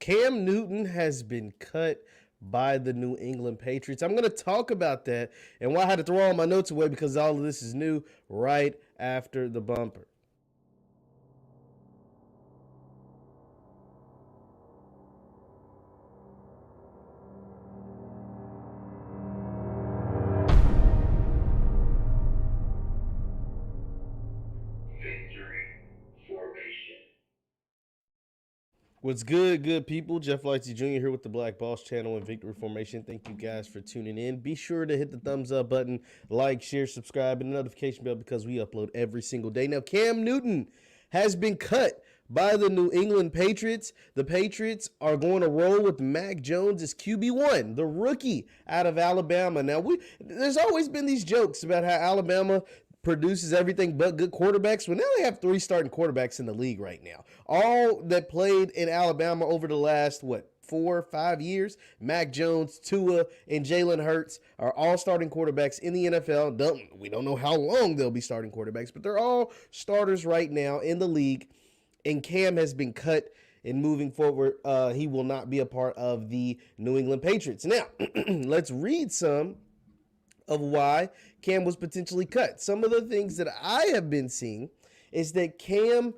Cam Newton has been cut by the New England Patriots. I'm going to talk about that and why I had to throw all my notes away because all of this is new right after the bumper. What's good people? Jeff Lightsy Jr. here with the Black Boss Channel and Victory Formation. Thank you guys for tuning in. Be sure to hit the thumbs up button, like, share, subscribe, and the notification bell because we upload every single day. Now, Cam Newton has been cut by the New England Patriots. The Patriots are going to roll with Mac Jones as QB1, the rookie out of Alabama. Now, there's always been these jokes about how Alabama produces everything but good quarterbacks. Well, now they have 3 starting quarterbacks in the league right now. All that played in Alabama over the last, 4 or 5 years, Mac Jones, Tua, and Jalen Hurts are all starting quarterbacks in the NFL. We don't know how long they'll be starting quarterbacks, but they're all starters right now in the league. And Cam has been cut, and moving forward, he will not be a part of the New England Patriots. Now, let's read some of why Cam was potentially cut. Some of the things that I have been seeing is that Cam,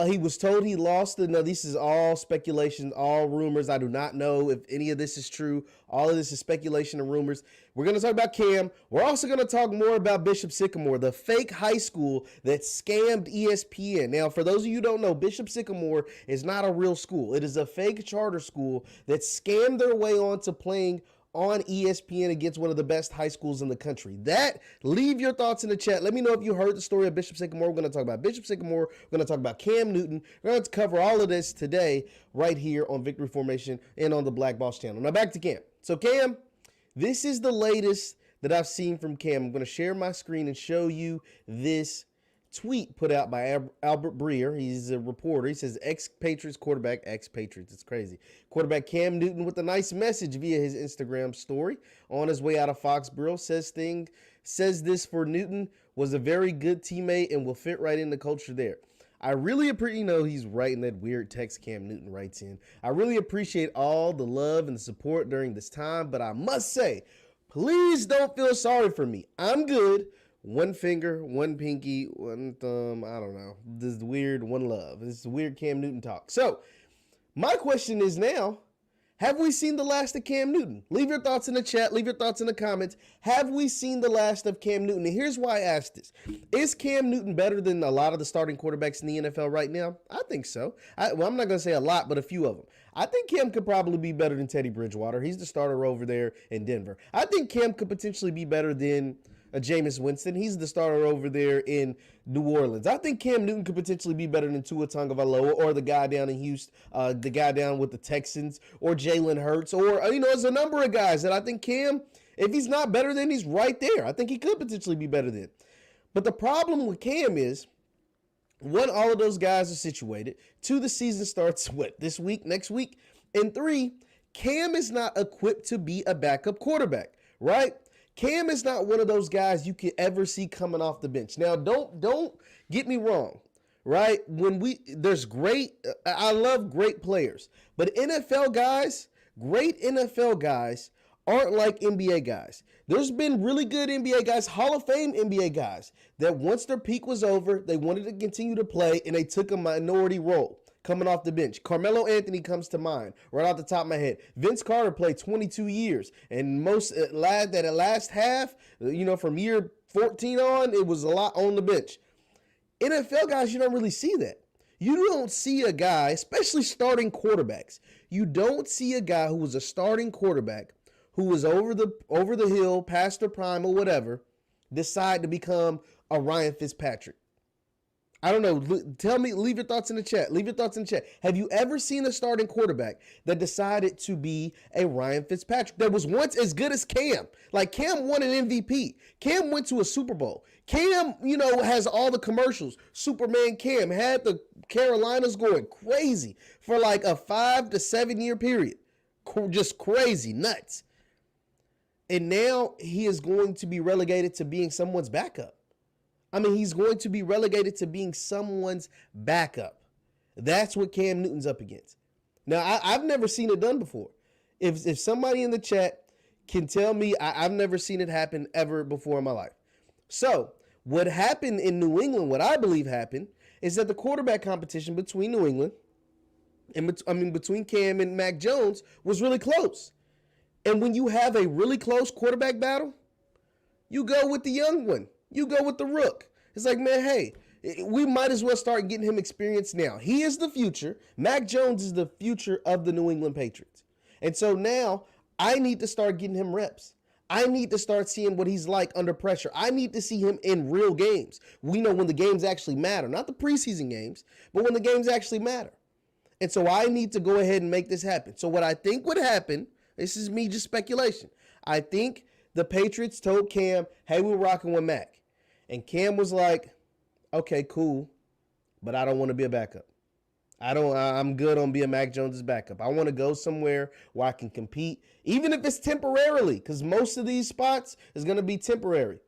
he was told he lost. No, this is all speculation, all rumors. I do not know if any of this is true. All of this is speculation and rumors. We're going to talk about Cam. We're also going to talk more about Bishop Sycamore, the fake high school that scammed ESPN. Now, for those of you who don't know, Bishop Sycamore is not a real school. It is a fake charter school that scammed their way onto playing on ESPN against one of the best high schools in the country. Leave your thoughts in the chat. Let me know if you heard the story of Bishop Sycamore. We're going to talk about Bishop Sycamore. We're going to talk about Cam Newton. We're going to cover all of this today right here on Victory Formation and on the Black Boss channel. Now back to Cam. So Cam, this is the latest that I've seen from Cam. I'm going to share my screen and show you this tweet put out by Albert Breer. He's a reporter. He says, ex-Patriots quarterback, ex-Patriots, it's crazy. Quarterback Cam Newton with a nice message via his Instagram story on his way out of Foxborough. Says this for Newton, was a very good teammate and will fit right in the culture there. I really appreciate, he's writing that weird text Cam Newton writes in. I really appreciate all the love and the support during this time, but I must say, please don't feel sorry for me. I'm good. One finger, one pinky, one thumb, I don't know. This is weird, one love. This is weird Cam Newton talk. So, my question is now, have we seen the last of Cam Newton? Leave your thoughts in the chat. Leave your thoughts in the comments. Have we seen the last of Cam Newton? And here's why I asked this. Is Cam Newton better than a lot of the starting quarterbacks in the NFL right now? I think so. I'm not going to say a lot, but a few of them. I think Cam could probably be better than Teddy Bridgewater. He's the starter over there in Denver. I think Cam could potentially be better than Jameis Winston. He's the starter over there in New Orleans. I think Cam Newton could potentially be better than Tua Tagovailoa or the guy down in Houston, the guy down with the Texans, or Jalen Hurts, or, there's a number of guys that I think Cam, if he's not better than, he's right there. I think he could potentially be better than. But the problem with Cam is, 1, all of those guys are situated. 2, the season starts, this week, next week? And 3, Cam is not equipped to be a backup quarterback, right? Cam is not one of those guys you could ever see coming off the bench. Now, don't get me wrong, right? I love great players, but great NFL guys aren't like NBA guys. There's been really good NBA guys, Hall of Fame NBA guys, that once their peak was over, they wanted to continue to play, and they took a minority role coming off the bench. Carmelo Anthony comes to mind right off the top of my head. Vince Carter played 22 years, and that last half, from year 14 on, it was a lot on the bench. NFL guys, you don't really see that. You don't see a guy, especially starting quarterbacks. You don't see a guy who was a starting quarterback who was over the hill, past their prime or whatever, decide to become a Ryan Fitzpatrick. I don't know. Tell me, leave your thoughts in the chat. Leave your thoughts in the chat. Have you ever seen a starting quarterback that decided to be a Ryan Fitzpatrick that was once as good as Cam? Like, Cam won an MVP. Cam went to a Super Bowl. Cam, has all the commercials. Superman Cam had the Carolinas going crazy for like a 5 to 7 year period. Just crazy, nuts. And now he is going to be relegated to being someone's backup. He's going to be relegated to being someone's backup. That's what Cam Newton's up against. Now, I've never seen it done before. If somebody in the chat can tell me, I've never seen it happen ever before in my life. So what happened in New England, what I believe happened, is that the quarterback competition between New England and between Cam and Mac Jones was really close. And when you have a really close quarterback battle, you go with the young one. You go with the rook. It's like, man, hey, we might as well start getting him experience now. He is the future. Mac Jones is the future of the New England Patriots. And so now I need to start getting him reps. I need to start seeing what he's like under pressure. I need to see him in real games. We know when the games actually matter, not the preseason games, but when the games actually matter. And so I need to go ahead and make this happen. So what I think would happen, this is me just speculation. I think the Patriots told Cam, hey, we're rocking with Mac. And Cam was like, okay, cool, but I don't want to be a backup. I'm good on being Mac Jones' backup. I want to go somewhere where I can compete, even if it's temporarily, because most of these spots is going to be temporary.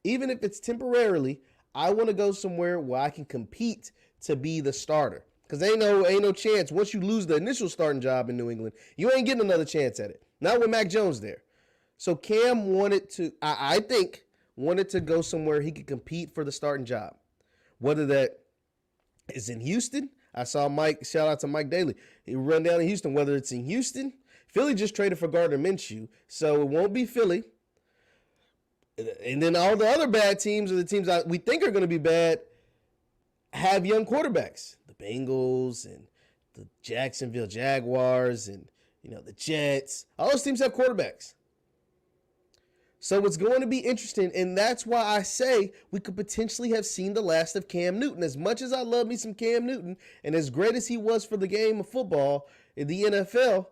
Even if it's temporarily, I want to go somewhere where I can compete to be the starter. Because ain't no chance. Once you lose the initial starting job in New England, you ain't getting another chance at it. Not with Mac Jones there. So Cam wanted to, I think, wanted to go somewhere he could compete for the starting job. Whether that is in Houston. I saw Mike, shout out to Mike Daly. He run down in Houston, whether it's in Houston. Philly just traded for Gardner Minshew, so it won't be Philly. And then all the other bad teams, or the teams we think are going to be bad, have young quarterbacks. The Bengals and the Jacksonville Jaguars and, the Jets. All those teams have quarterbacks. So it's going to be interesting, and that's why I say we could potentially have seen the last of Cam Newton. As much as I love me some Cam Newton, and as great as he was for the game of football in the NFL,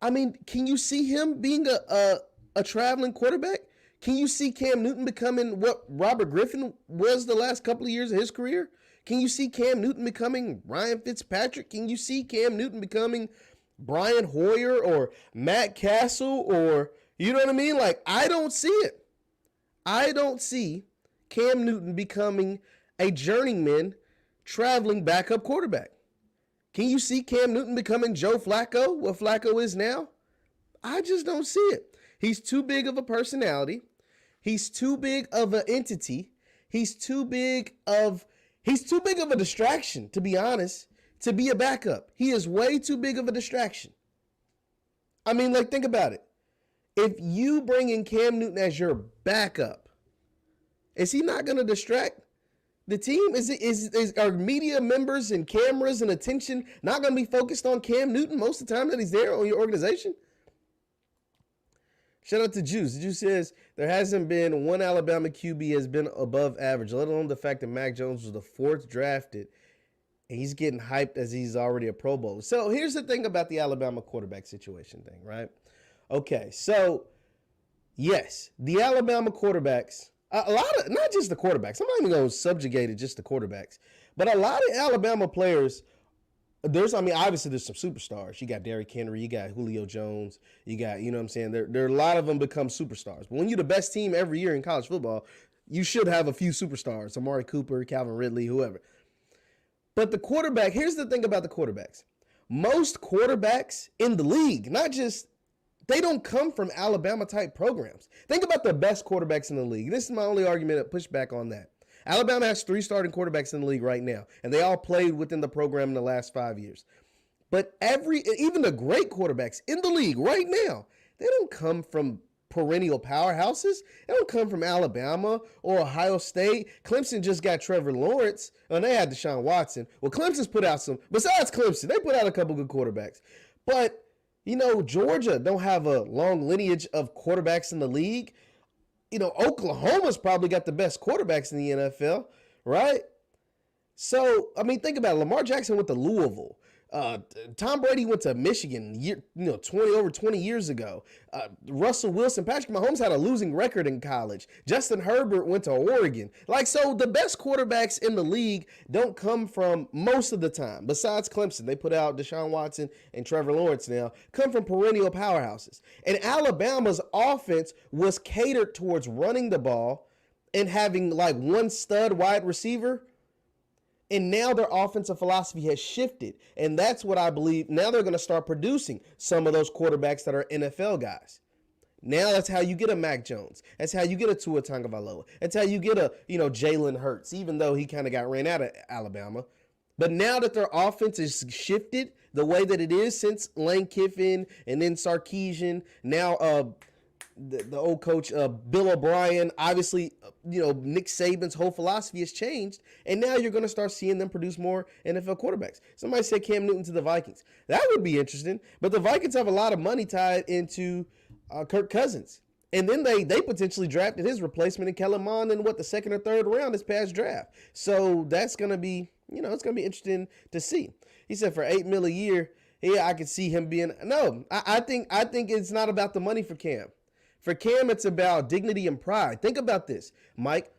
I mean, can you see him being a traveling quarterback? Can you see Cam Newton becoming what Robert Griffin was the last couple of years of his career? Can you see Cam Newton becoming Ryan Fitzpatrick? Can you see Cam Newton becoming Brian Hoyer or Matt Castle or... You know what I mean? Like, I don't see it. I don't see Cam Newton becoming a journeyman traveling backup quarterback. Can you see Cam Newton becoming Joe Flacco, what Flacco is now? I just don't see it. He's too big of a personality. He's too big of an entity. He's too big of a distraction, to be honest, to be a backup. He is way too big of a distraction. I mean, like, think about it. If you bring in Cam Newton as your backup, is he not going to distract the team? Are media members and cameras and attention not going to be focused on Cam Newton most of the time that he's there on your organization? Shout out to Juice. Juice says there hasn't been one Alabama QB has been above average, let alone the fact that Mac Jones was the 4th drafted, and he's getting hyped as he's already a Pro Bowler. So here's the thing about the Alabama quarterback situation thing, right? Okay, so yes, the Alabama quarterbacks, a lot of, not just the quarterbacks, I'm not even going to subjugate it just the quarterbacks, but a lot of Alabama players, obviously there's some superstars. You got Derrick Henry, you got Julio Jones, you got, you know what I'm saying, there are a lot of them become superstars. But when you're the best team every year in college football, you should have a few superstars, Amari Cooper, Calvin Ridley, whoever. But the quarterback, here's the thing about the quarterbacks. Most quarterbacks in the league, they don't come from Alabama-type programs. Think about the best quarterbacks in the league. This is my only argument to push back on that. Alabama has 3 starting quarterbacks in the league right now, and they all played within the program in the last 5 years. But even the great quarterbacks in the league right now, they don't come from perennial powerhouses. They don't come from Alabama or Ohio State. Clemson just got Trevor Lawrence, and they had Deshaun Watson. Well, Clemson's put out besides Clemson, they put out a couple good quarterbacks. But Georgia don't have a long lineage of quarterbacks in the league. Oklahoma's probably got the best quarterbacks in the NFL, right? So, I mean, think about it. Lamar Jackson went to Louisville. Tom Brady went to Michigan, 20 years ago. Russell Wilson, Patrick Mahomes had a losing record in college. Justin Herbert went to Oregon. So the best quarterbacks in the league don't come from, most of the time, besides Clemson, they put out Deshaun Watson and Trevor Lawrence now, come from perennial powerhouses. And Alabama's offense was catered towards running the ball and having one stud wide receiver. And now their offensive philosophy has shifted. And that's what I believe. Now they're going to start producing some of those quarterbacks that are NFL guys. Now that's how you get a Mac Jones. That's how you get a Tua Tagovailoa. That's how you get a, Jalen Hurts, even though he kind of got ran out of Alabama. But now that their offense is shifted the way that it is since Lane Kiffin and then Sarkisian, now the old coach Bill O'Brien, obviously, Nick Saban's whole philosophy has changed, and now you're going to start seeing them produce more NFL quarterbacks. Somebody said Cam Newton to the Vikings. That would be interesting, but the Vikings have a lot of money tied into Kirk Cousins, and then they potentially drafted his replacement in Kellen Mond in the second or third round this past draft. So that's going to be, it's going to be interesting to see. He said for $8 million a year, yeah, I could see him being. No, I think it's not about the money for Cam. For Cam, it's about dignity and pride. Think about this, Mike.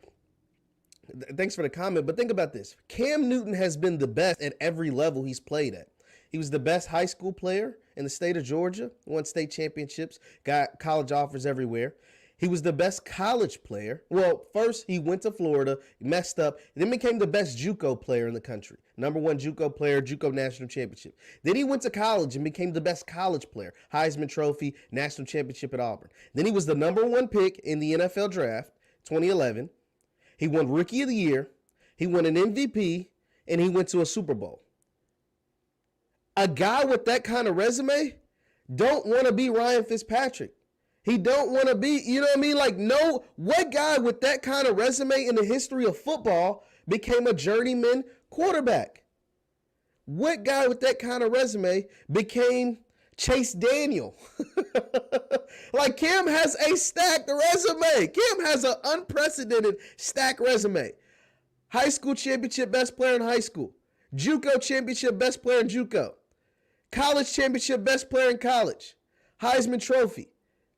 Thanks for the comment, but think about this. Cam Newton has been the best at every level he's played at. He was the best high school player in the state of Georgia, won state championships, got college offers everywhere. He was the best college player. Well, first he went to Florida, messed up, then became the best JUCO player in the country. Number 1 JUCO player, JUCO national championship. Then he went to college and became the best college player. Heisman Trophy, national championship at Auburn. Then he was the number 1 pick in the NFL draft, 2011. He won Rookie of the Year. He won an MVP, and he went to a Super Bowl. A guy with that kind of resume don't want to be Ryan Fitzpatrick. He don't want to be, no, what guy with that kind of resume in the history of football became a journeyman quarterback? What guy with that kind of resume became Chase Daniel? Cam has a stacked resume. Cam has an unprecedented stacked resume. High school championship best player in high school. JUCO championship best player in JUCO. College championship best player in college. Heisman Trophy.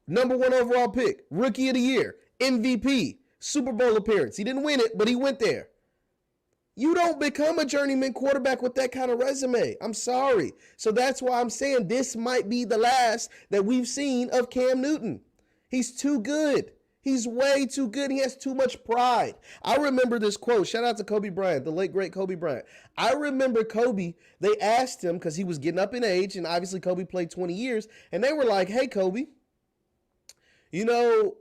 Number 1 overall pick, Rookie of the Year, MVP, Super Bowl appearance. He didn't win it, but he went there. You don't become a journeyman quarterback with that kind of resume. I'm sorry. So that's why I'm saying this might be the last that we've seen of Cam Newton. He's too good. He's way too good. He has too much pride. I remember this quote. Shout out to Kobe Bryant, the late, great Kobe Bryant. I remember Kobe, they asked him, because he was getting up in age, and obviously Kobe played 20 years, and they were like, hey, Kobe, you know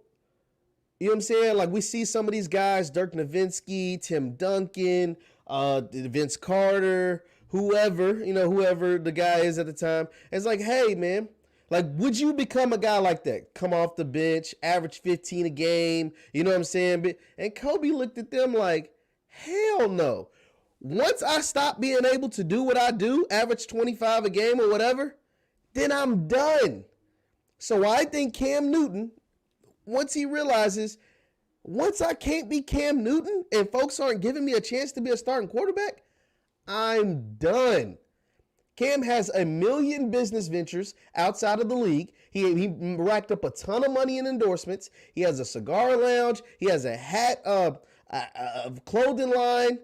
what I'm saying? We see some of these guys, Dirk Nowitzki, Tim Duncan, Vince Carter, whoever the guy is at the time. It's like, hey, man, would you become a guy like that? Come off the bench, average 15 a game, you know what I'm saying? And Kobe looked at them like, hell no. Once I stop being able to do what I do, average 25 a game or whatever, then I'm done. So I think Cam Newton, once he realizes, once I can't be Cam Newton and folks aren't giving me a chance to be a starting quarterback, I'm done. Cam has a million business ventures outside of the league. He racked up a ton of money in endorsements. He has a cigar lounge. He has a hat, a clothing line.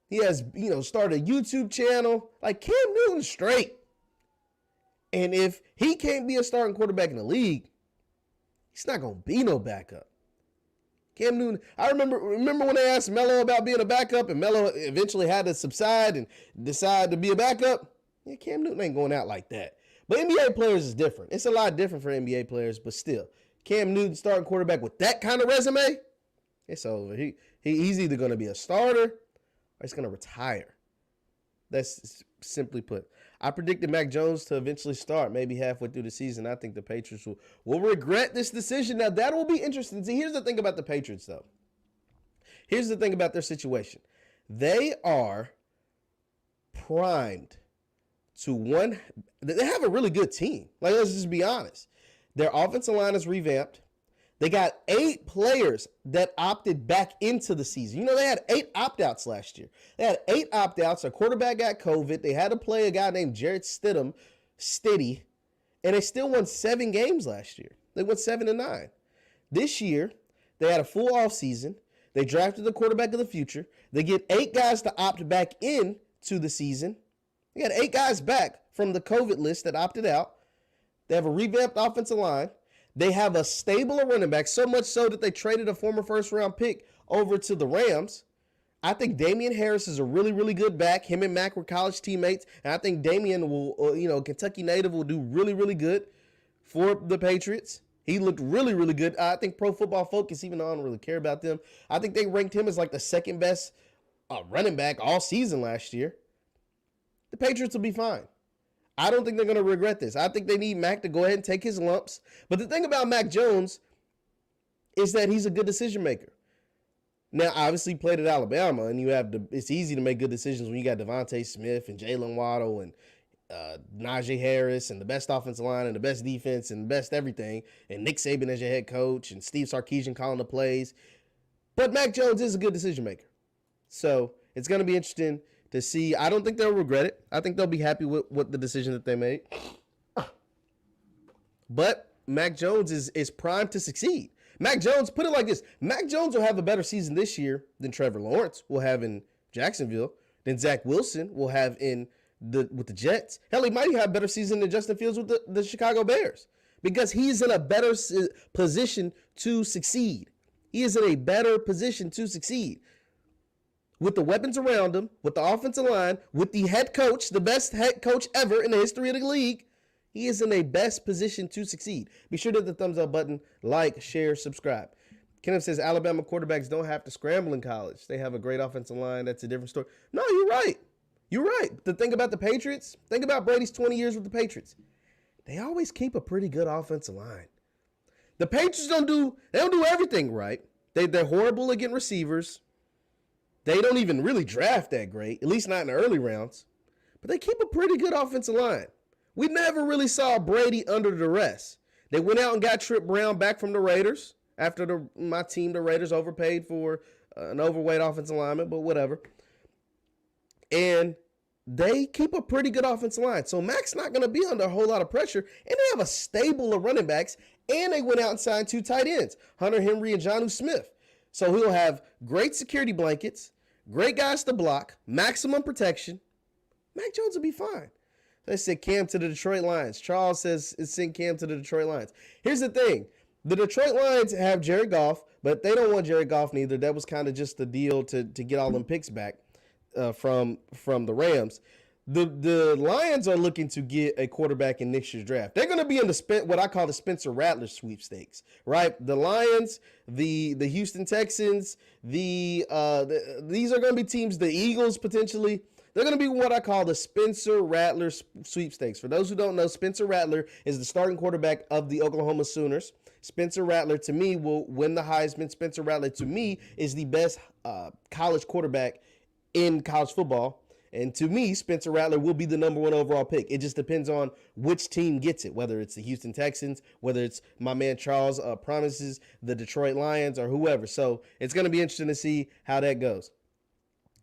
He has, started a YouTube channel. Cam Newton's straight. And if he can't be a starting quarterback in the league, he's not going to be no backup. Cam Newton, I remember when they asked Melo about being a backup, and Melo eventually had to subside and decide to be a backup. Yeah, Cam Newton ain't going out like that. But NBA players is different. It's a lot different for NBA players, but still. Cam Newton starting quarterback with that kind of resume, it's over. He's either going to be a starter or he's going to retire. That's simply put. I predicted Mac Jones to eventually start, maybe halfway through the season. I think the Patriots will regret this decision. Now, that will be interesting. See, here's the thing about the Patriots, though. Here's the thing about their situation. They are primed to they have a really good team. Let's just be honest. Their offensive line is revamped. They got 8 players that opted back into the season. They had 8 opt-outs last year. They had 8 opt-outs. A quarterback got COVID. They had to play a guy named Jarrett Stidham, and they still won 7 games last year. They went 7-9. This year, they had a full offseason. They drafted the quarterback of the future. They get 8 guys to opt back in to the season. They got 8 guys back from the COVID list that opted out. They have a revamped offensive line. They have a stable of running backs, so much so that they traded a former first-round pick over to the Rams. I think Damian Harris is a really, really good back. Him and Mac were college teammates. And I think Damian will, Kentucky native will do really, really good for the Patriots. He looked really, really good. I think Pro Football Focus, even though I don't really care about them, I think they ranked him as like the second best running back all season last year. The Patriots will be fine. I don't think they're going to regret this. I think they need Mac to go ahead and take his lumps. But the thing about Mac Jones is that he's a good decision maker. Now, obviously, he played at Alabama, and it's easy to make good decisions when you got Devontae Smith and Jalen Waddle and Najee Harris and the best offensive line and the best defense and the best everything, and Nick Saban as your head coach and Steve Sarkisian calling the plays. But Mac Jones is a good decision maker. So it's going to be interesting to see. I don't think they'll regret it. I think they'll be happy with the decision that they made. But Mac Jones is primed to succeed. Mac Jones, put it like this. Mac Jones will have a better season this year than Trevor Lawrence will have in Jacksonville, than Zach Wilson will have with the Jets. Hell, he might have a better season than Justin Fields with the Chicago Bears because he's in a better position to succeed. He is in a better position to succeed. With the weapons around him, with the offensive line, with the head coach, the best head coach ever in the history of the league, he is in a best position to succeed. Be sure to hit the thumbs up button, like, share, subscribe. Kenneth says Alabama quarterbacks don't have to scramble in college. They have a great offensive line. That's a different story. No, you're right. You're right. The thing about the Patriots, think about Brady's 20 years with the Patriots. They always keep a pretty good offensive line. The Patriots don't do everything right. They're horrible at getting receivers. They don't even really draft that great, at least not in the early rounds. But they keep a pretty good offensive line. We never really saw Brady under duress. They went out and got Trip Brown back from the Raiders after the Raiders, overpaid for an overweight offensive lineman, but whatever. And they keep a pretty good offensive line. So Mac's not going to be under a whole lot of pressure. And they have a stable of running backs. And they went out and signed 2 tight ends, Hunter Henry and Jonnu Smith. So he'll have great security blankets, great guys to block, maximum protection. Mac Jones will be fine. They said Cam to the Detroit Lions. Charles says send Cam to the Detroit Lions. Here's the thing. The Detroit Lions have Jared Goff, but they don't want Jared Goff neither. That was kind of just the deal to get all them picks back from the Rams. The Lions are looking to get a quarterback in next year's draft. They're going to be in what I call the Spencer Rattler sweepstakes, right? The Lions, the Houston Texans, these are going to be teams, the Eagles potentially. They're going to be what I call the Spencer Rattler sweepstakes. For those who don't know, Spencer Rattler is the starting quarterback of the Oklahoma Sooners. Spencer Rattler, to me, will win the Heisman. Spencer Rattler, to me, is the best college quarterback in college football. And to me, Spencer Rattler will be the number 1 overall pick. It just depends on which team gets it, whether it's the Houston Texans, whether it's my man Charles promises, the Detroit Lions, or whoever. So it's going to be interesting to see how that goes.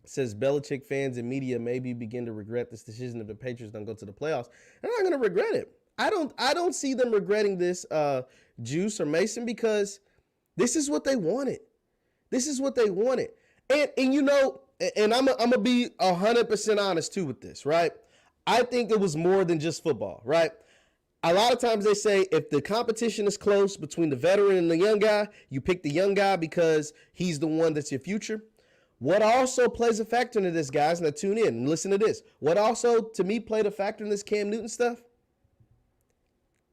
It says Belichick fans and media maybe begin to regret this decision if the Patriots don't go to the playoffs. They're not going to regret it. I don't see them regretting this, Juice or Mason, because this is what they wanted. This is what they wanted. And I'm gonna be 100% honest too with this, right? I think it was more than just football, right? A lot of times they say if the competition is close between the veteran and the young guy, you pick the young guy because he's the one that's your future. What also plays a factor into this, guys, now tune in and listen to this. What also, to me, played a factor in this Cam Newton stuff?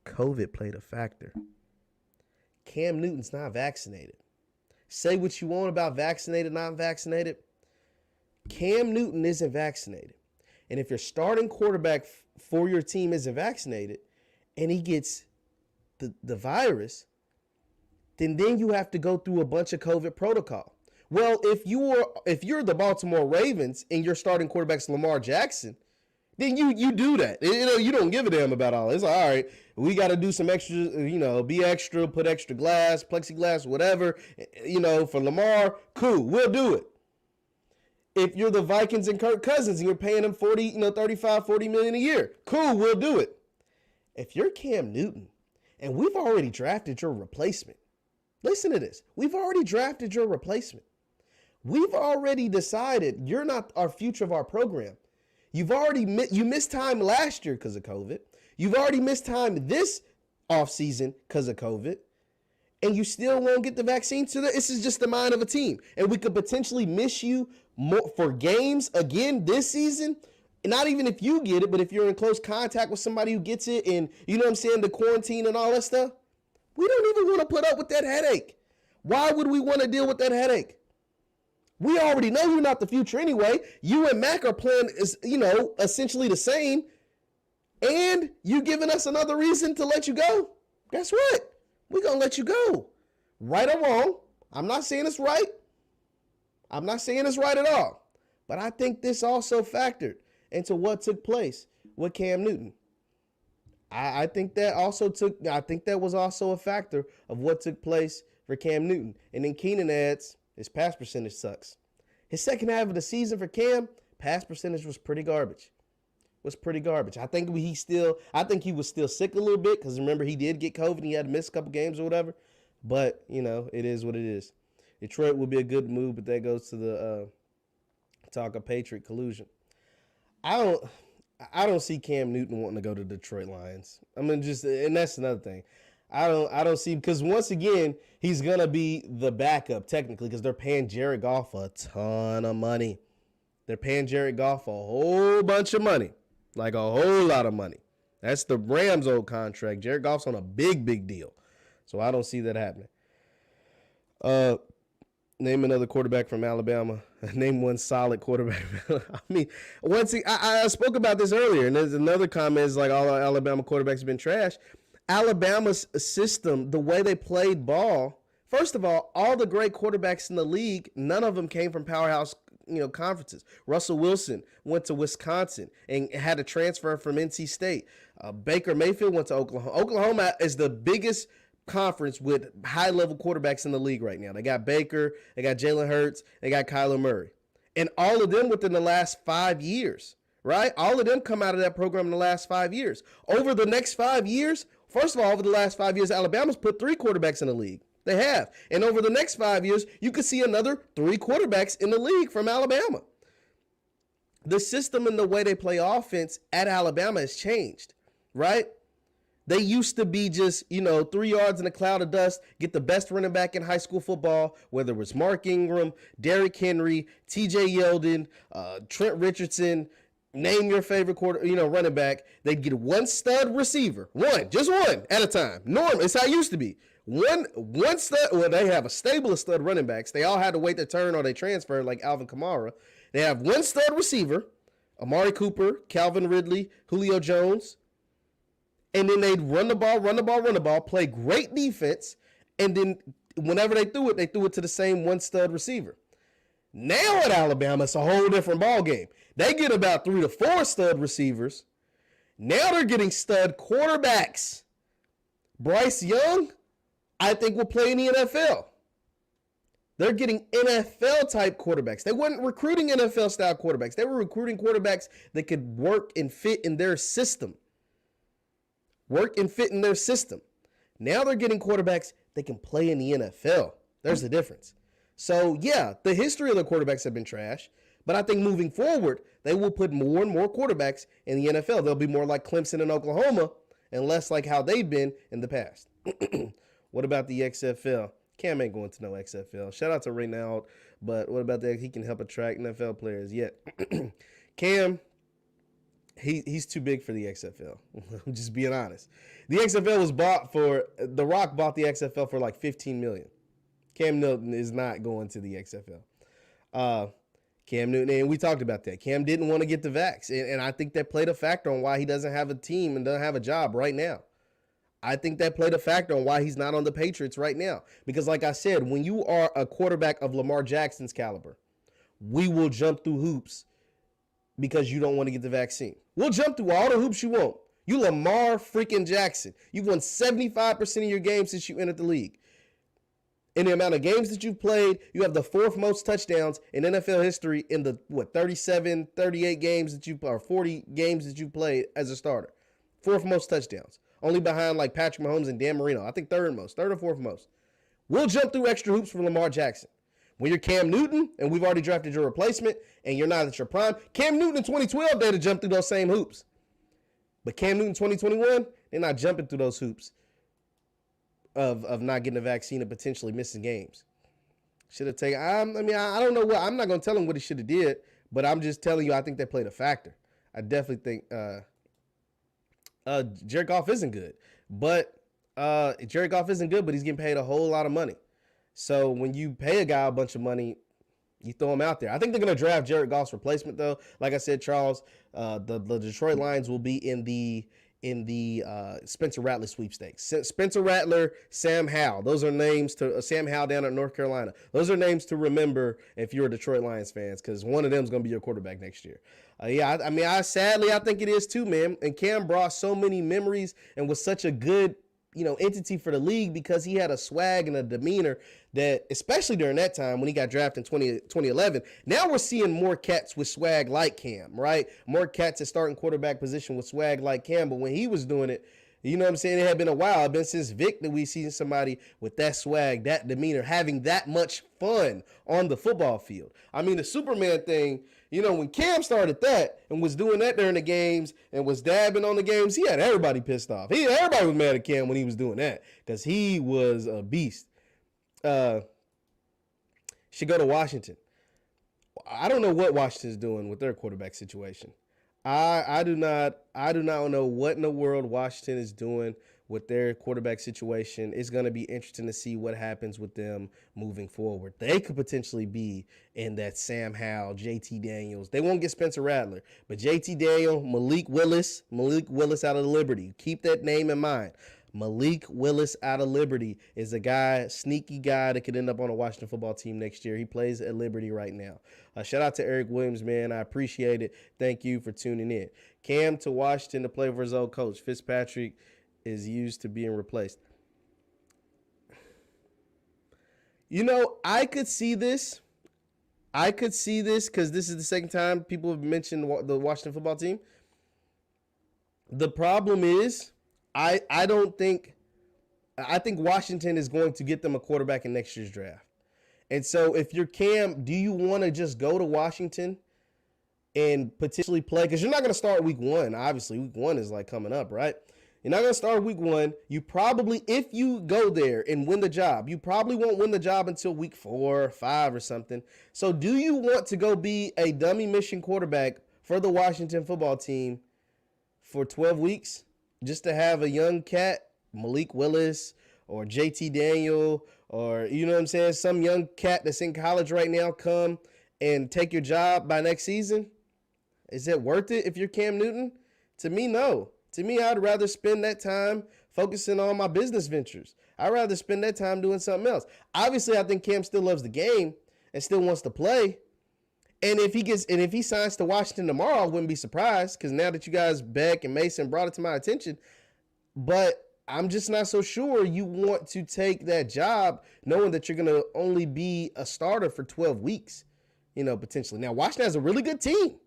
COVID played a factor. Cam Newton's not vaccinated. Say what you want about vaccinated, not vaccinated. Cam Newton isn't vaccinated. And if your starting quarterback for your team isn't vaccinated and he gets the virus, then you have to go through a bunch of COVID protocol. Well, if you're the Baltimore Ravens and your starting quarterback's Lamar Jackson, then you do that. You don't give a damn about all this. It's like, all right, we got to do some extra, be extra, put extra glass, plexiglass, whatever, for Lamar. Cool, we'll do it. If you're the Vikings and Kirk Cousins and you're paying him 35, 40 million a year, cool, we'll do it. If you're Cam Newton and we've already drafted your replacement, listen to this. We've already drafted your replacement. We've already decided you're not our future of our program. You missed time last year because of COVID. You've already missed time this offseason because of COVID. and you still won't get the vaccine. So this is just the mind of a team. And we could potentially miss you more for games again this season. Not even if you get it, but if you're in close contact with somebody who gets it and, you know what I'm saying, the quarantine and all that stuff, we don't even want to put up with that headache. Why would we want to deal with that headache? We already know you're not the future anyway. You and Mac are playing, essentially the same. And you giving us another reason to let you go. Guess what? We're going to let you go. Right or wrong. I'm not saying it's right. I'm not saying it's right at all. But I think this also factored into what took place with Cam Newton. I think that was also a factor of what took place for Cam Newton. And then Keenan adds, his pass percentage sucks. His second half of the season for Cam, pass percentage was pretty garbage. I think he was still sick a little bit because remember he did get COVID and he had to miss a couple games or whatever. But, it is what it is. Detroit would be a good move, but that goes to the talk of Patriot collusion. I don't see Cam Newton wanting to go to Detroit Lions. And that's another thing. I don't see, because once again, he's going to be the backup technically because they're paying Jared Goff a ton of money. They're paying Jared Goff a whole bunch of money, like a whole lot of money. That's the Rams' old contract. Jared Goff's on a big, big deal. So I don't see that happening. Name another quarterback from Alabama. Name one solid quarterback. I spoke about this earlier, and there's another comment is like all our Alabama quarterbacks have been trash. Alabama's system, the way they played ball, first of all the great quarterbacks in the league, none of them came from powerhouse, conferences. Russell Wilson went to Wisconsin and had to transfer from NC State. Baker Mayfield went to Oklahoma. Oklahoma is the biggest conference with high-level quarterbacks in the league right now. They got Baker, they got Jalen Hurts, they got Kyler Murray. And all of them within the last 5 years, right? All of them come out of that program in the last 5 years. Over the next 5 years, first of all, over the last 5 years, Alabama's put 3 quarterbacks in the league. They have. And over the next 5 years, you could see another 3 quarterbacks in the league from Alabama. The system and the way they play offense at Alabama has changed, right? They used to be just, 3 yards in a cloud of dust, get the best running back in high school football, whether it was Mark Ingram, Derrick Henry, TJ Yeldon, Trent Richardson, name your favorite running back. They'd get one stud receiver, just one at a time. Normal, it's how it used to be. One stud, well, they have a stable of stud running backs. They all had to wait their turn or they transferred like Alvin Kamara. They have one stud receiver, Amari Cooper, Calvin Ridley, Julio Jones. And then they'd run the ball, play great defense, and then whenever they threw it to the same one stud receiver. Now at Alabama, it's a whole different ball game. They get about 3 to 4 stud receivers. Now they're getting stud quarterbacks. Bryce Young, I think, will play in the NFL. They're getting NFL-type quarterbacks. They weren't recruiting NFL-style quarterbacks. They were recruiting quarterbacks that could work and fit in their system. Now they're getting quarterbacks that can play in the NFL. There's the difference. So, yeah, the history of the quarterbacks have been trash, but I think moving forward, they will put more and more quarterbacks in the NFL. They'll be more like Clemson and Oklahoma and less like how they've been in the past. What about the XFL? Cam ain't going to no XFL. Shout out to Reynald, but what about that? He can help attract NFL players. Yeah. Cam, he's too big for the XFL. I'm just being honest. The XFL was bought for, The Rock bought the XFL for like $15 million. Cam Newton is not going to the XFL. Cam Newton, and we talked about that. Cam didn't want to get the vax, and I think that played a factor on why he doesn't have a team and doesn't have a job right now. I think that played a factor on why he's not on the Patriots right now. Because like I said, when you are a quarterback of Lamar Jackson's caliber, we will jump through hoops because you don't want to get the vaccine. We'll jump through all the hoops you want. You Lamar freaking Jackson. You've won 75% of your games since you entered the league. In the amount of games that you've played, you have the 4th most touchdowns in NFL history in the, 38 games that or 40 games that you played as a starter. 4th most touchdowns. Only behind like Patrick Mahomes and Dan Marino. I think 3rd or 4th most. We'll jump through extra hoops for Lamar Jackson. When you're Cam Newton, and we've already drafted your replacement, and you're not at your prime, Cam Newton in 2012, they'd have jumped through those same hoops. But Cam Newton 2021, they're not jumping through those hoops. of not getting a vaccine and potentially missing games. Should have taken. I don't know what. I'm not gonna tell him what he should have did, but I'm just telling you, I think that played a factor. I definitely think Jared Goff isn't good, but he's getting paid a whole lot of money. So when you pay a guy a bunch of money, you throw him out there. I think they're going to draft Jared Goff's replacement, though. Like I said, Charles, the Detroit Lions will be in the Spencer Rattler sweepstakes. Spencer Rattler, Sam Howell. Those are names to Sam Howell down at North Carolina. Those are names to remember if you're a Detroit Lions fans, because one of them is going to be your quarterback next year. I sadly think it is too, man. And Cam brought so many memories and was such a good entity for the league because he had a swag and a demeanor that, especially during that time when he got drafted in 2011, now we're seeing more cats with swag like Cam, right? More cats at starting quarterback position with swag like Cam. But when he was doing it, you know what I'm saying? It had been a while. It's been since Vic that we've seen somebody with that swag, that demeanor, having that much fun on the football field. I mean, the Superman thing, when Cam started that and was doing that during the games and was dabbing on the games, he had everybody pissed off. Everybody was mad at Cam when he was doing that because he was a beast. Should go to Washington. I don't know what Washington's doing with their quarterback situation. I do not know what in the world Washington is doing with their quarterback situation. It's going to be interesting to see what happens with them moving forward. They could potentially be in that Sam Howell, JT Daniels. They won't get Spencer Rattler, but JT Daniel, Malik Willis out of Liberty. Keep that name in mind. Malik Willis out of Liberty is a sneaky guy that could end up on a Washington football team next year. He plays at Liberty right now. Shout out to Eric Williams, man. I appreciate it. Thank you for tuning in. Cam to Washington to play for his old coach. Fitzpatrick is used to being replaced. I could see this. Because this is the second time people have mentioned the Washington football team. The problem is, I think Washington is going to get them a quarterback in next year's draft. And so if you're Cam, do you want to just go to Washington and potentially play? Because you're not going to start week one. Obviously, week one is coming up, right? You're not going to start week one. You probably, if you go there and win the job, you probably won't win the job until week 4 or 5 or something. So do you want to go be a dummy mission quarterback for the Washington football team for 12 weeks? Just to have a young cat, Malik Willis or JT Daniel or, some young cat that's in college right now come and take your job by next season? Is it worth it if you're Cam Newton? To me, no. To me, I'd rather spend that time focusing on my business ventures. I'd rather spend that time doing something else. Obviously, I think Cam still loves the game and still wants to play. And if he signs to Washington tomorrow, I wouldn't be surprised because now that you guys, Beck and Mason, brought it to my attention. But I'm just not so sure you want to take that job knowing that you're going to only be a starter for 12 weeks, potentially. Now, Washington has a really good team.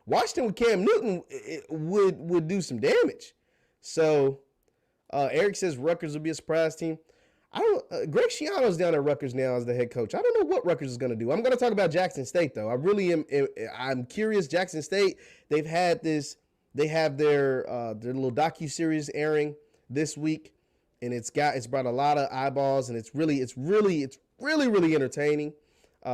Washington with Cam Newton would do some damage. So Eric says Rutgers will be a surprise team. Greg Schiano's down at Rutgers now as the head coach. I don't know what Rutgers is going to do. I'm going to talk about Jackson State, though. I really am. I'm curious. Jackson State, they have their little docu-series airing this week, and it's brought a lot of eyeballs, and it's really entertaining.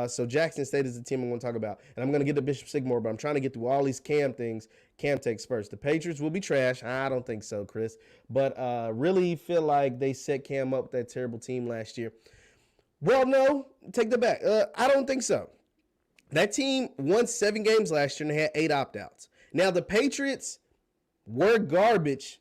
So Jackson State is the team I'm going to talk about, and I'm going to get to Bishop Sycamore, but I'm trying to get through all these Cam things. Cam takes first. The Patriots will be trash. I don't think so, Chris, but really feel like they set Cam up with that terrible team last year. Well, no, take that back. I don't think so. That team won 7 games last year and they had 8 opt-outs. Now, the Patriots were garbage,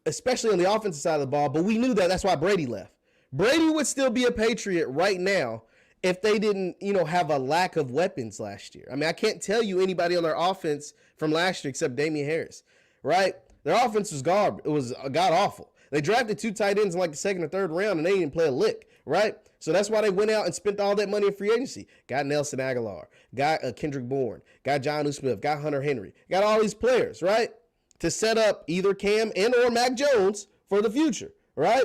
especially on the offensive side of the ball, but we knew that. That's why Brady left. Brady would still be a Patriot right now if they didn't, have a lack of weapons last year. I mean, I can't tell you anybody on their offense from last year except Damian Harris, right? Their offense was garbage. It was god-awful. They drafted 2 tight ends in the second or third round, and they didn't play a lick, right? So that's why they went out and spent all that money in free agency. Got Nelson Aguilar, got Kendrick Bourne, got Jonnu Smith, got Hunter Henry, got all these players, right, to set up either Cam and or Mac Jones for the future, right?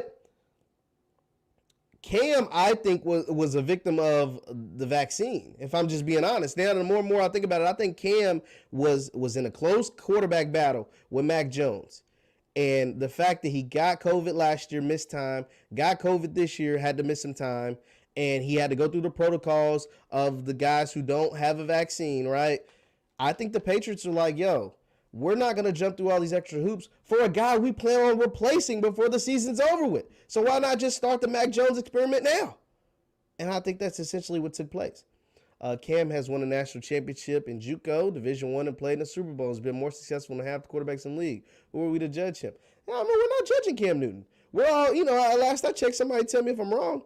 Cam, I think, was a victim of the vaccine, if I'm just being honest. Now, the more and more I think about it, I think Cam was in a close quarterback battle with Mac Jones. And the fact that he got COVID last year, missed time, got COVID this year, had to miss some time, and he had to go through the protocols of the guys who don't have a vaccine, right? I think the Patriots are like, yo, we're not going to jump through all these extra hoops for a guy we plan on replacing before the season's over with. So why not just start the Mac Jones experiment now? And I think that's essentially what took place. Cam has won a national championship in JUCO, Division I, and played in the Super Bowl. Has been more successful than half the quarterbacks in the league. Who are we to judge him? No, I mean, we're not judging Cam Newton. We're all, last I checked, somebody tell me if I'm wrong.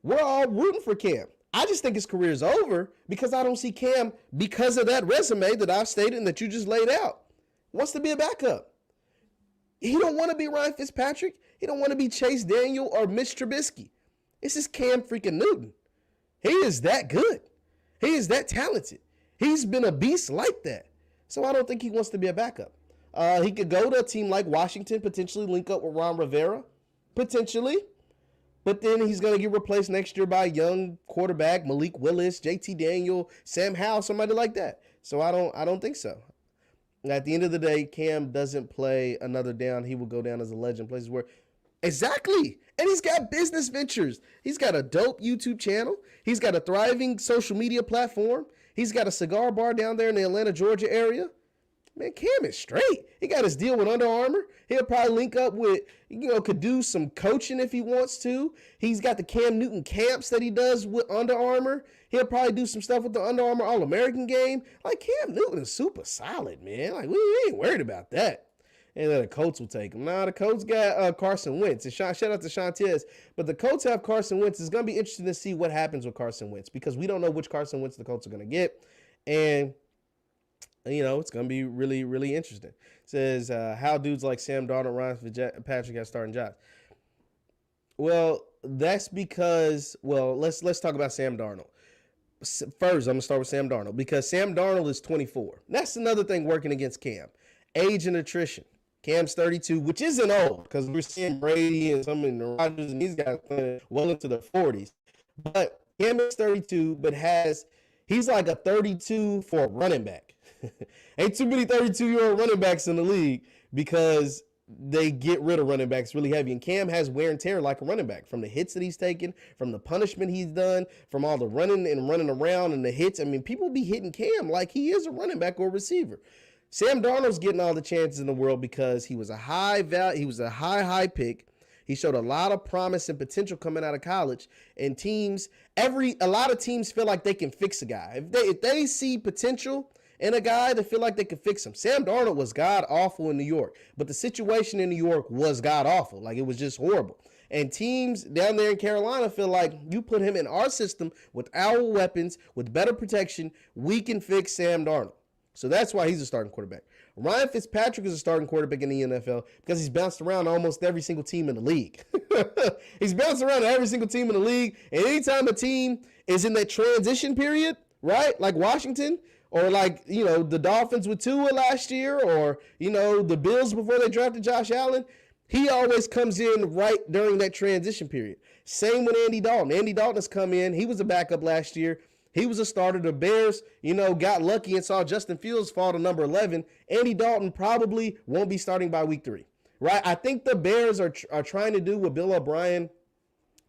We're all rooting for Cam. I just think his career is over because I don't see Cam, because of that resume that I've stated and that you just laid out, wants to be a backup. He don't want to be Ryan Fitzpatrick. He don't want to be Chase Daniel or Mitch Trubisky. This is Cam freaking Newton. He is that good. He is that talented. He's been a beast like that. So I don't think he wants to be a backup. He could go to a team like Washington, potentially link up with Ron Rivera, potentially. But then he's going to get replaced next year by a young quarterback, Malik Willis, JT Daniel, Sam Howell, somebody like that. So I don't think so. And at the end of the day, Cam doesn't play another down. He will go down as a legend. Places where exactly. And he's got business ventures. He's got a dope YouTube channel. He's got a thriving social media platform. He's got a cigar bar down there in the Atlanta, Georgia area. Man, Cam is straight. He got his deal with Under Armour. He'll probably link up with, could do some coaching if he wants to. He's got the Cam Newton camps that he does with Under Armour. He'll probably do some stuff with the Under Armour All-American game. Like, Cam Newton is super solid, man. Like, we ain't worried about that. And then the Colts will take him. Now, the Colts got Carson Wentz. And shout out to Shantez. But the Colts have Carson Wentz. It's going to be interesting to see what happens with Carson Wentz because we don't know which Carson Wentz the Colts are going to get. And, it's going to be really, really interesting. It says, how dudes like Sam Darnold, Ryan Fitzpatrick have starting jobs. Well, that's because, let's talk about Sam Darnold. First, I'm going to start with Sam Darnold because Sam Darnold is 24. That's another thing working against Cam. Age and attrition. Cam's 32, which isn't old because we're seeing Brady and some of the Rodgers and these guys playing well into their 40s. But Cam is 32, but he's like a 32 for a running back. Ain't too many 32-year-old running backs in the league because they get rid of running backs really heavy. And Cam has wear and tear like a running back from the hits that he's taken, from the punishment he's done, from all the running around and the hits. I mean, people be hitting Cam like he is a running back or a receiver. Sam Darnold's getting all the chances in the world because he was a high pick. He showed a lot of promise and potential coming out of college. And a lot of teams feel like they can fix a guy. If they see potential in a guy, they feel like they can fix him. Sam Darnold was god awful in New York, but the situation in New York was god awful. Like, it was just horrible. And teams down there in Carolina feel like you put him in our system with our weapons, with better protection, we can fix Sam Darnold. So that's why he's a starting quarterback. Ryan Fitzpatrick is a starting quarterback in the NFL because he's bounced around almost every single team in the league. He's bounced around every single team in the league. And anytime a team is in that transition period, right, like Washington, or like, the Dolphins with Tua last year, or, the Bills before they drafted Josh Allen, he always comes in right during that transition period. Same with Andy Dalton. Andy Dalton has come in. He was a backup last year. He was a starter. The Bears, got lucky and saw Justin Fields fall to number 11. Andy Dalton probably won't be starting by week 3, right? I think the Bears are trying to do what Bill O'Brien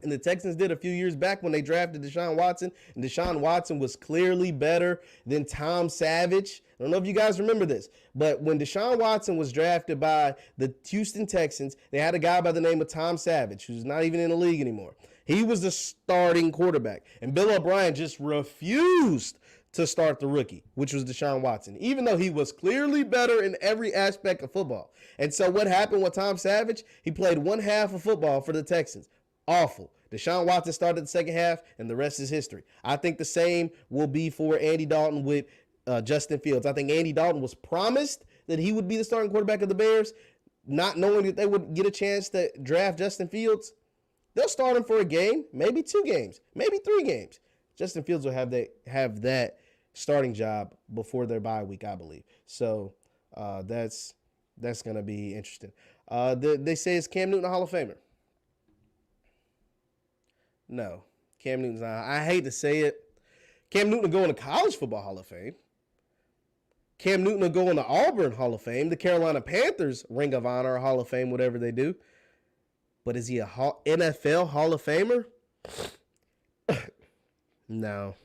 and the Texans did a few years back when they drafted Deshaun Watson. And Deshaun Watson was clearly better than Tom Savage. I don't know if you guys remember this, but when Deshaun Watson was drafted by the Houston Texans, they had a guy by the name of Tom Savage, who's not even in the league anymore. He was the starting quarterback. And Bill O'Brien just refused to start the rookie, which was Deshaun Watson, even though he was clearly better in every aspect of football. And so what happened with Tom Savage? He played one half of football for the Texans. Awful. Deshaun Watson started the second half, and the rest is history. I think the same will be for Andy Dalton with Justin Fields. I think Andy Dalton was promised that he would be the starting quarterback of the Bears, not knowing that they would get a chance to draft Justin Fields. They'll start him for a game, maybe 2 games, maybe 3 games. Justin Fields will have that starting job before their bye week, I believe. So that's going to be interesting. They say, is Cam Newton a Hall of Famer? No, Cam Newton's not. I hate to say it. Cam Newton going to College Football Hall of Fame. Cam Newton will go in the Auburn Hall of Fame, the Carolina Panthers Ring of Honor, Hall of Fame, whatever they do. But is he a NFL Hall of Famer? No.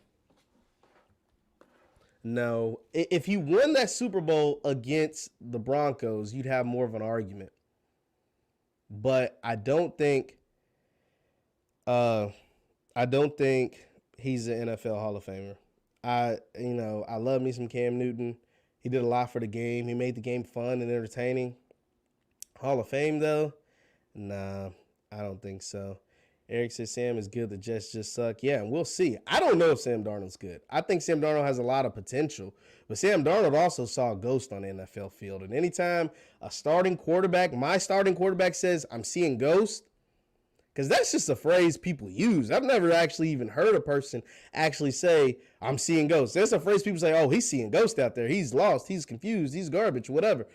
No. If he won that Super Bowl against the Broncos, you'd have more of an argument. But I don't think he's an NFL Hall of Famer. I love me some Cam Newton. He did a lot for the game. He made the game fun and entertaining. Hall of Fame, though? Nah, I don't think so. Eric says Sam is good. The Jets just suck. Yeah, and we'll see. I don't know if Sam Darnold's good. I think Sam Darnold has a lot of potential. But Sam Darnold also saw a ghost on the NFL field. And anytime a starting quarterback, my starting quarterback says, I'm seeing ghosts, because that's just a phrase people use. I've never actually even heard a person actually say, I'm seeing ghosts. That's a phrase people say, oh, he's seeing ghosts out there. He's lost. He's confused. He's garbage, whatever.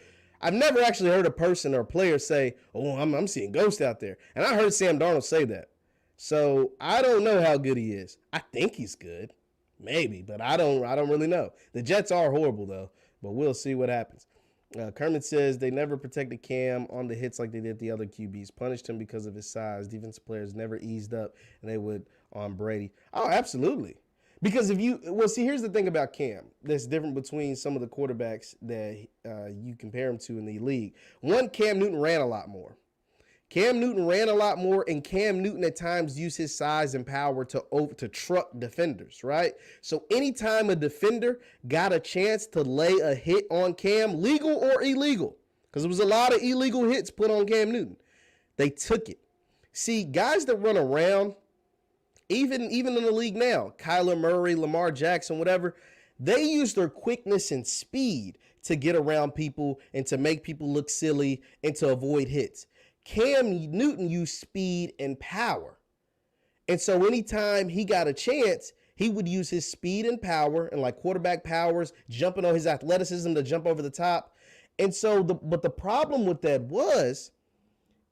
I've never actually heard a person or a player say, oh, I'm seeing ghosts out there. And I heard Sam Darnold say that. So I don't know how good he is. I think he's good. Maybe, but I don't really know. The Jets are horrible, though, but we'll see what happens. Kermit says they never protected Cam on the hits like they did the other QBs. Punished him because of his size. Defensive players never eased up, and they would on Brady. Oh, absolutely. Because here's the thing about Cam that's different between some of the quarterbacks that you compare him to in the league. One, Cam Newton ran a lot more. And Cam Newton at times used his size and power to truck defenders, right? So anytime a defender got a chance to lay a hit on Cam, legal or illegal, because there was a lot of illegal hits put on Cam Newton, they took it. See, guys that run around, even in the league now, Kyler Murray, Lamar Jackson, whatever, they use their quickness and speed to get around people and to make people look silly and to avoid hits. Cam Newton used speed and power. And so anytime he got a chance, he would use his speed and power and like quarterback powers, jumping on his athleticism to jump over the top. And so, but the problem with that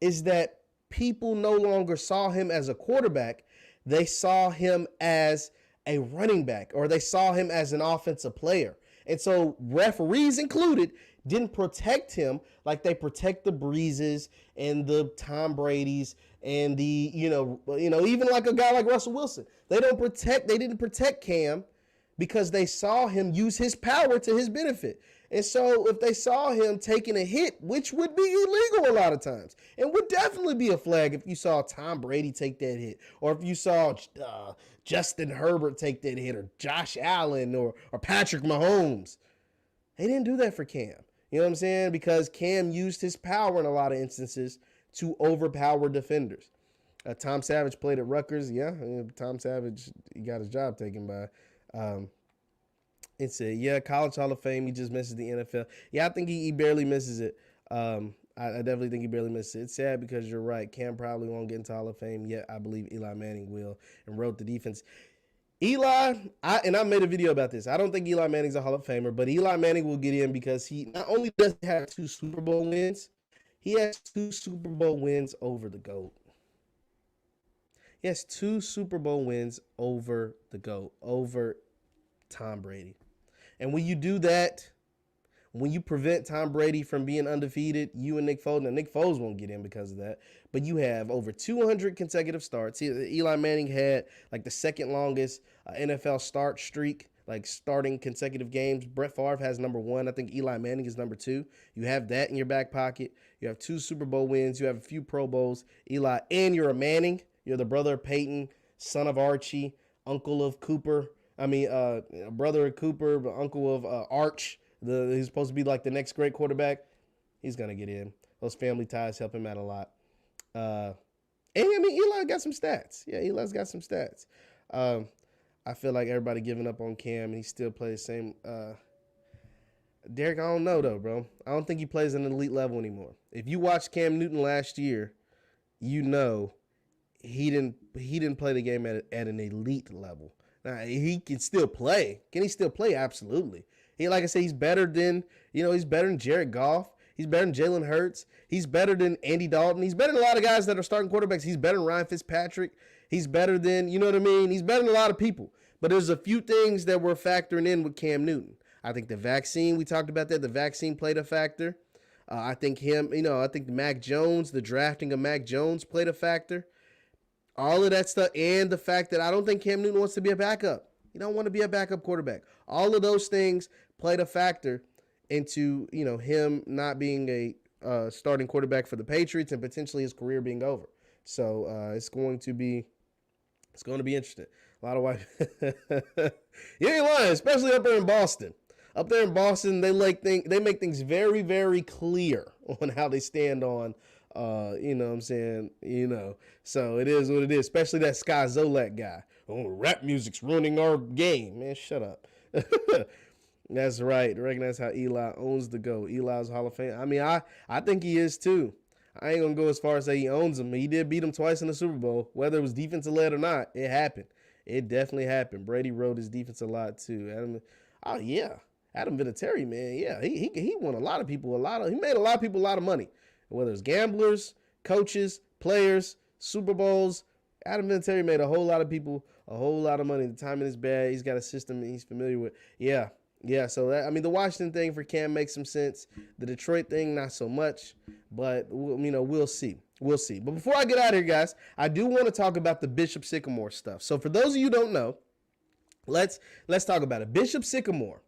is that people no longer saw him as a quarterback. They saw him as a running back, or they saw him as an offensive player. And so referees included didn't protect him like they protect the Breezes and the Tom Bradys and the, even like a guy like Russell Wilson. They didn't protect Cam because they saw him use his power to his benefit. And so if they saw him taking a hit, which would be illegal a lot of times, and would definitely be a flag if you saw Tom Brady take that hit, or if you saw Justin Herbert take that hit, or Josh Allen, or Patrick Mahomes. They didn't do that for Cam. You know what I'm saying? Because Cam used his power in a lot of instances to overpower defenders. Tom Savage played at Rutgers. Yeah, Tom Savage, he got his job taken by. It said, college Hall of Fame. He just misses the NFL. Yeah, I think he barely misses it. I definitely think he barely misses it. It's sad because you're right. Cam probably won't get into Hall of Fame yet. I believe Eli Manning will, and wrote the defense. Eli, I made a video about this. I don't think Eli Manning's a Hall of Famer, but Eli Manning will get in because he not only does he have 2 Super Bowl wins, he has 2 Super Bowl wins over the GOAT. He has 2 Super Bowl wins over the GOAT, over Tom Brady. And when you do that, when you prevent Tom Brady from being undefeated, you and Nick Foles, now Nick Foles won't get in because of that, but you have over 200 consecutive starts. Eli Manning had like the second longest NFL start streak, like starting consecutive games. Brett Favre has number 1. I think Eli Manning is number 2. You have that in your back pocket. You have 2 Super Bowl wins. You have a few Pro Bowls. Eli, and you're a Manning. You're the brother of Peyton, son of Archie, uncle of Cooper. Brother of Cooper, but uncle of Arch. He's supposed to be like the next great quarterback. He's going to get in. Those family ties help him out a lot. Eli got some stats. Yeah, Eli's got some stats. I feel like everybody giving up on Cam, and he still plays the same. Derek, I don't know, though, bro. I don't think he plays at an elite level anymore. If you watched Cam Newton last year, you know he didn't play the game at an elite level. Now, he can still play. Can he still play? Absolutely. Like I said, he's better than Jared Goff. He's better than Jalen Hurts. He's better than Andy Dalton. He's better than a lot of guys that are starting quarterbacks. He's better than Ryan Fitzpatrick. He's better than, you know what I mean? He's better than a lot of people. But there's a few things that we're factoring in with Cam Newton. I think the vaccine, we talked about that, the vaccine played a factor. I think I think Mac Jones, the drafting of Mac Jones played a factor. All of that stuff, and the fact that I don't think Cam Newton wants to be a backup. He don't want to be a backup quarterback. All of those things played a factor into him not being a starting quarterback for the Patriots and potentially his career being over. So it's going to be interesting. A lot of white. You ain't lying, especially up there in Boston. Up there in Boston, they make things very, very clear on how they stand on. You know what I'm saying? So it is what it is, especially that Sky Zolak guy. Oh, rap music's ruining our game. Man, shut up. That's right. Recognize how Eli owns the GOAT. Eli's Hall of Fame. I mean, I think he is too. I ain't going to go as far as say he owns him. He did beat him twice in the Super Bowl. Whether it was defensive led or not, it happened. It definitely happened. Brady rode his defense a lot too. Adam Vinatieri, man. Yeah, he won a lot of people he made a lot of people a lot of money. Whether it's gamblers, coaches, players, Super Bowls, Adam Vinatieri made a whole lot of people a whole lot of money. The timing is bad. He's got a system he's familiar with. Yeah. So the Washington thing for Cam makes some sense. The Detroit thing, not so much. But we'll see. We'll see. But before I get out of here, guys, I do want to talk about the Bishop Sycamore stuff. So for those of you who don't know, let's talk about it. Bishop Sycamore.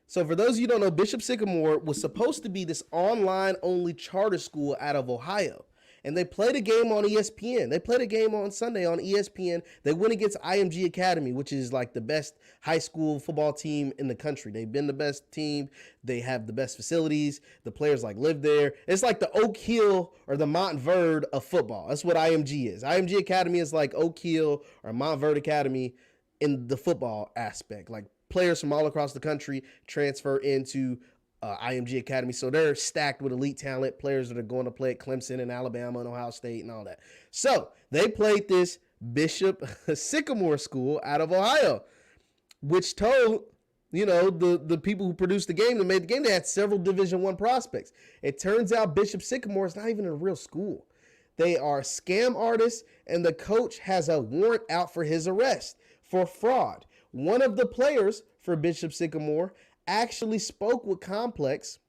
So for those of you who don't know, Bishop Sycamore was supposed to be this online-only charter school out of Ohio. And they played a game on ESPN. They played a game on Sunday on ESPN. They went against IMG Academy, which is like the best high school football team in the country. They've been the best team. They have the best facilities. The players live there. It's like the Oak Hill or the Montverde of football. That's what IMG is. IMG Academy is like Oak Hill or Montverde Academy in the football aspect. Like players from all across the country transfer into IMG Academy. So they're stacked with elite talent, players that are going to play at Clemson and Alabama and Ohio State and all that. So they played this Bishop Sycamore school out of Ohio, which told, the people who produced the game, that made the game, they had several Division I prospects. It turns out Bishop Sycamore is not even a real school. They are scam artists, and the coach has a warrant out for his arrest for fraud. One of the players for Bishop Sycamore actually spoke with Complex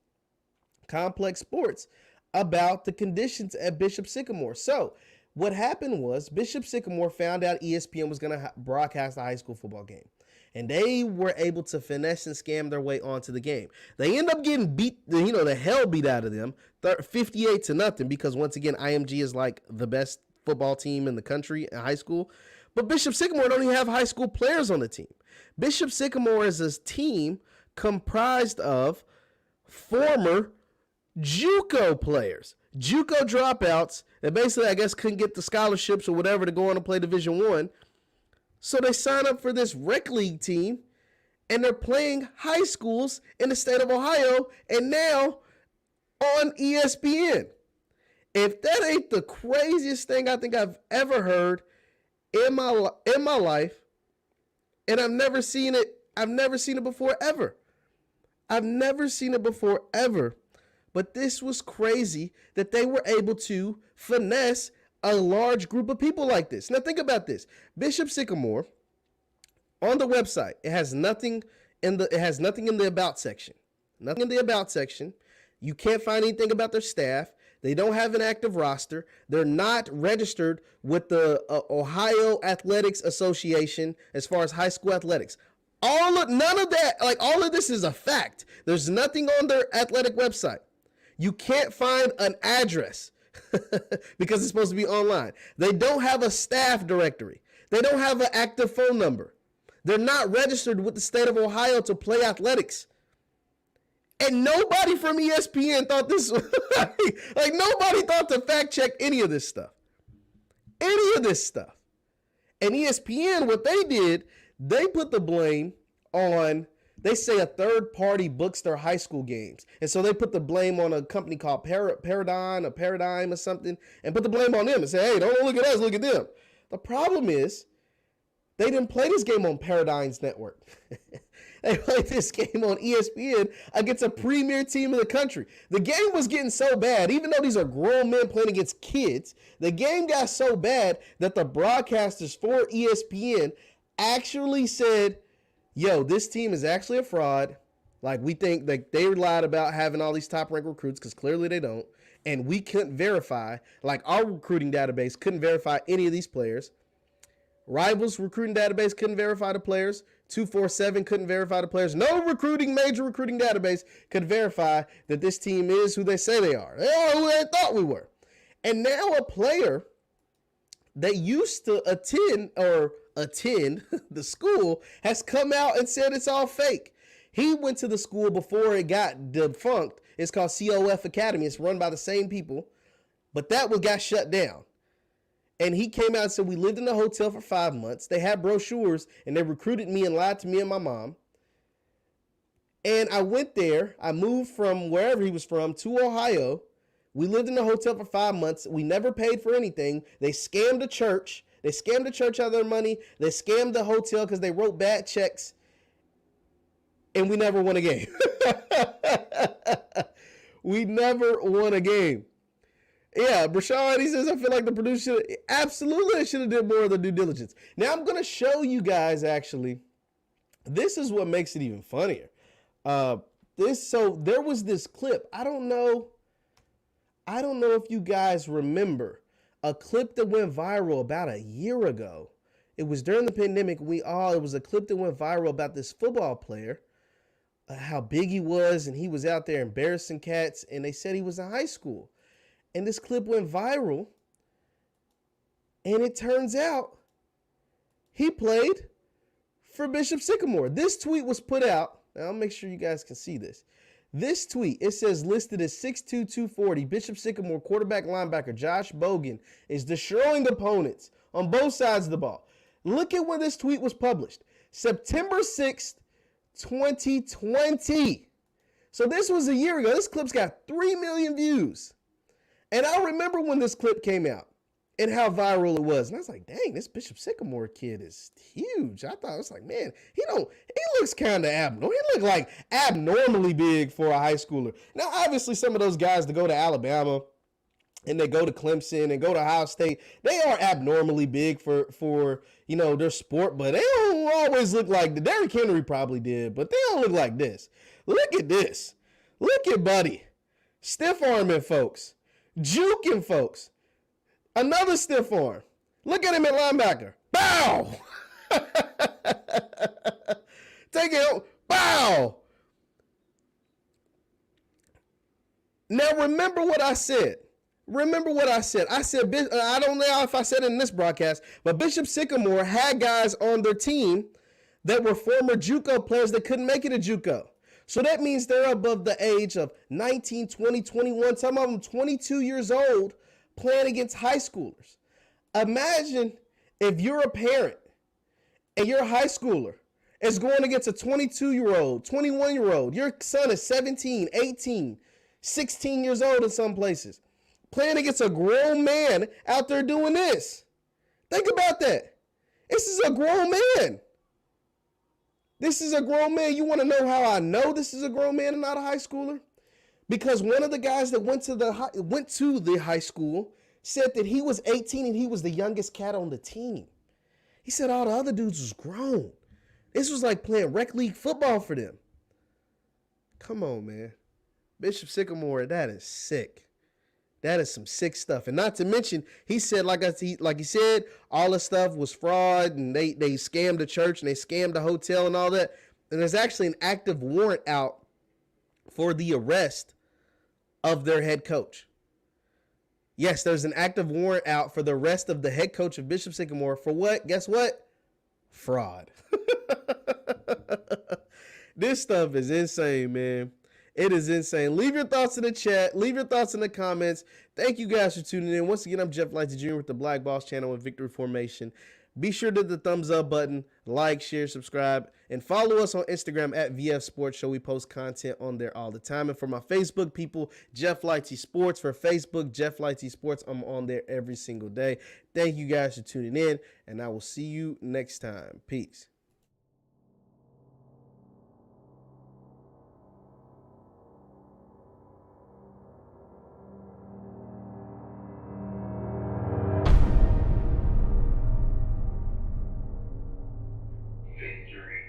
Sports about the conditions at Bishop Sycamore. So what happened was Bishop Sycamore found out ESPN was going to broadcast a high school football game. And they were able to finesse and scam their way onto the game. They end up getting beat, the hell beat out of them, 58-0, because once again, IMG is like the best football team in the country in high school. But Bishop Sycamore don't even have high school players on the team. Bishop Sycamore is a team comprised of former JUCO players, JUCO dropouts that basically, I guess, couldn't get the scholarships or whatever to go on and play Division I. So they sign up for this rec league team, and they're playing high schools in the state of Ohio, and now on ESPN. If that ain't the craziest thing I think I've ever heard in my life, and I've never seen it before ever. I've never seen it before ever. But this was crazy that they were able to finesse a large group of people like this. Now think about this. Bishop Sycamore, on the website, it has nothing in the about section. Nothing in the about section. You can't find anything about their staff. They don't have an active roster. They're not registered with the Ohio Athletics Association as far as high school athletics. All of this is a fact. There's nothing on their athletic website. You can't find an address because it's supposed to be online. They don't have a staff directory. They don't have an active phone number. They're not registered with the state of Ohio to play athletics. And nobody from ESPN thought this was like nobody thought to fact check any of this stuff. Any of this stuff. And ESPN, what they did, they put the blame on, they say a third party books their high school games. And so they put the blame on a company called Paradigm or something, and put the blame on them and say, hey, don't look at us, look at them. The problem is they didn't play this game on Paradigm's network. They played this game on ESPN against a premier team in the country. The game was getting so bad, even though these are grown men playing against kids, the game got so bad that the broadcasters for ESPN actually said, yo, this team is actually a fraud. Like, we think like they lied about having all these top ranked recruits because clearly they don't. And we couldn't verify, like our recruiting database couldn't verify any of these players. Rivals recruiting database couldn't verify the players. 247 couldn't verify the players. No major recruiting database could verify that this team is who they say they are. They are who they thought we were. And now a player that used to attend the school has come out and said it's all fake. He went to the school before it got defunct. It's called COF Academy. It's run by the same people, but that one got shut down. And he came out and said, we lived in a hotel for 5 months. They had brochures and they recruited me and lied to me and my mom. And I went there. I moved from wherever he was from to Ohio. We lived in a hotel for 5 months. We never paid for anything. They scammed the church. They scammed the church out of their money. They scammed the hotel because they wrote bad checks. And we never won a game. We never won a game. Yeah, Brashawn, he says, I feel like the producer absolutely should have did more of the due diligence. Now, I'm going to show you guys, actually. This is what makes it even funnier. So there was this clip. I don't know if you guys remember a clip that went viral about a year ago. It was during the pandemic. It was a clip that went viral about this football player, how big he was, and he was out there embarrassing cats, and they said he was in high school. And this clip went viral, and it turns out he played for Bishop Sycamore. This tweet was put out. Now, I'll make sure you guys can see this. This tweet, it says listed as 6'2", 240, Bishop Sycamore quarterback linebacker Josh Bogan is destroying opponents on both sides of the ball. Look at when this tweet was published. September 6th, 2020. So this was a year ago. This clip's got 3 million views. And I remember when this clip came out and how viral it was. And I was like, dang, this Bishop Sycamore kid is huge. I was like, man, he looks kind of abnormal. He looked like abnormally big for a high schooler. Now, obviously, some of those guys that go to Alabama and they go to Clemson and go to Ohio State, they are abnormally big for their sport, but they don't always look like the Derrick Henry probably did, but they don't look like this. Look at this. Look at Buddy. Stiff arming folks. Juking folks. Another stiff arm. Look at him at linebacker. Bow! Take it out. Bow! Now remember what I said. I said, I don't know if I said it in this broadcast, but Bishop Sycamore had guys on their team that were former JUCO players that couldn't make it a JUCO. So that means they're above the age of 19, 20, 21, some of them 22 years old playing against high schoolers. Imagine if you're a parent and your high schooler is going against a 22-year-old, 21-year-old. Your son is 17, 18, 16 years old in some places, playing against a grown man out there doing this. Think about that. This is a grown man. This is a grown man. You want to know how I know this is a grown man and not a high schooler? Because one of the guys that went to the high school said that he was 18 and he was the youngest cat on the team. He said all the other dudes was grown. This was like playing rec league football for them. Come on, man. Bishop Sycamore, that is sick. That is some sick stuff. And not to mention, he said, like he said, all the stuff was fraud and they scammed the church and they scammed the hotel and all that. And there's actually an active warrant out for the arrest of their head coach. Yes, there's an active warrant out for the arrest of the head coach of Bishop Sycamore for what? Guess what? Fraud. This stuff is insane, man. It is insane. Leave your thoughts in the chat. Leave your thoughts in the comments. Thank you guys for tuning in. Once again, I'm Jeff Lightsy Jr. with the Black Boss channel and Victory Formation. Be sure to hit the thumbs up button, like, share, subscribe, and follow us on Instagram at VF Sports Show. We post content on there all the time. And for my Facebook people, Jeff Lightsy Sports. For Facebook, Jeff Lightsy Sports. I'm on there every single day. Thank you guys for tuning in, and I will see you next time. Peace.